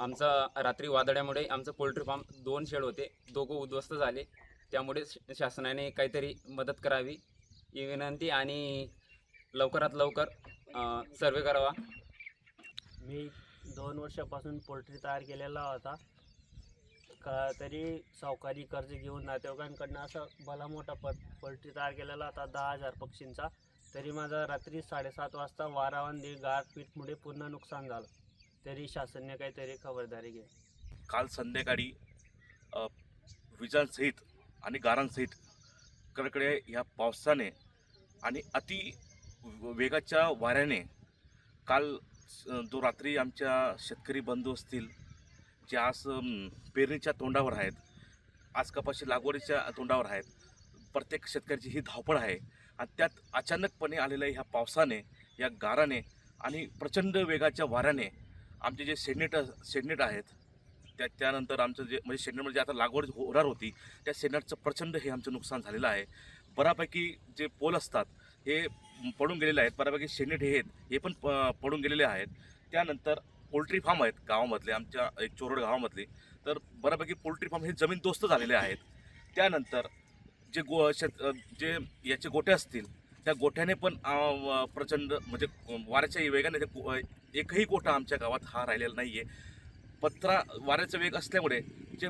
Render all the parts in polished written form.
आमचा रात्री वादळामुळे आमचं पोल्ट्री फार्म 2 शेड होते, दोघं उद्ध्वस्त झाले. त्यामुळे शासनाने काहीतरी मदत करावी ही विनंती आणि लवकरात लवकर सर्वे करावा. मी 2 वर्षापासून पोल्ट्री तयार केलेला होता. तरी सावकारी कर्ज घेऊन नातेवाईकांकडनं असं भला मोठा पोल्ट्री तयार केलेला होता 10,000 पक्षींचा. तरी माझा रात्री 7:30 वाजता वारावांदी गारपीटमुळे पूर्ण नुकसान झालं. तरी शासनाने काहीतरी खबरदारी घ्या. काल संध्याकाळी विजांसहित आणि गारांसहित कडकडे ह्या पावसाने आणि अति वेगाच्या वाऱ्याने काल जो रात्री आमच्या शेतकरी बंधू असतील जे आज पेरणीच्या तोंडावर आहेत, आज कपाशी लागवडीच्या तोंडावर आहेत, प्रत्येक शेतकऱ्याची ही धावपळ आहे. आणि त्यात अचानकपणे आलेल्या ह्या पावसाने, या गाराने आणि प्रचंड वेगाच्या वाऱ्याने आमचे जे शेडनेट आहेत त्यानंतर आमचं जे म्हणजे शेडनेटमध्ये जे आता लागवड होणार होती त्या शेडनेटचं प्रचंड हे आमचं नुकसान झालेलं आहे. बऱ्यापैकी जे पोल असतात हे पडून गेलेले आहेत, बऱ्यापैकी शेडनेट हे पण पडून गेलेले आहेत. त्यानंतर पोल्ट्री फार्म आहेत गावामधले, आमच्या एक चोरड गावामधले, तर बऱ्यापैकी पोल्ट्री फार्म हे जमीनदोस्त झालेले आहेत. त्यानंतर जे याचे गोठे असतील त्या गोठ्याने पण प्रचंड म्हणजे वाऱ्याच्या वेगाने एकही गोठा आमच्या गावात हा राहिलेला नाही आहे. वाऱ्याचा वेग असल्यामुळे जे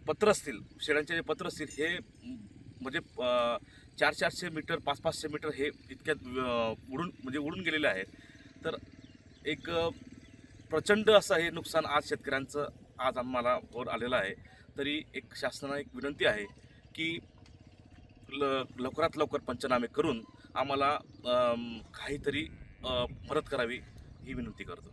पत्र असतील, शेडांचे जे पत्र असतील हे म्हणजे 400 मीटर 500 मीटर हे इतक्यात उडून गेलेले आहेत. तर एक प्रचंड असं हे नुकसान आज शेतकऱ्यांचं आज आम्हाला वर आलेलं आहे. तरी एक शासनाला एक विनंती आहे की लवकरात लवकर पंचनामे करून आम्हाला काहीतरी मदत करावी ही विनंती करतो.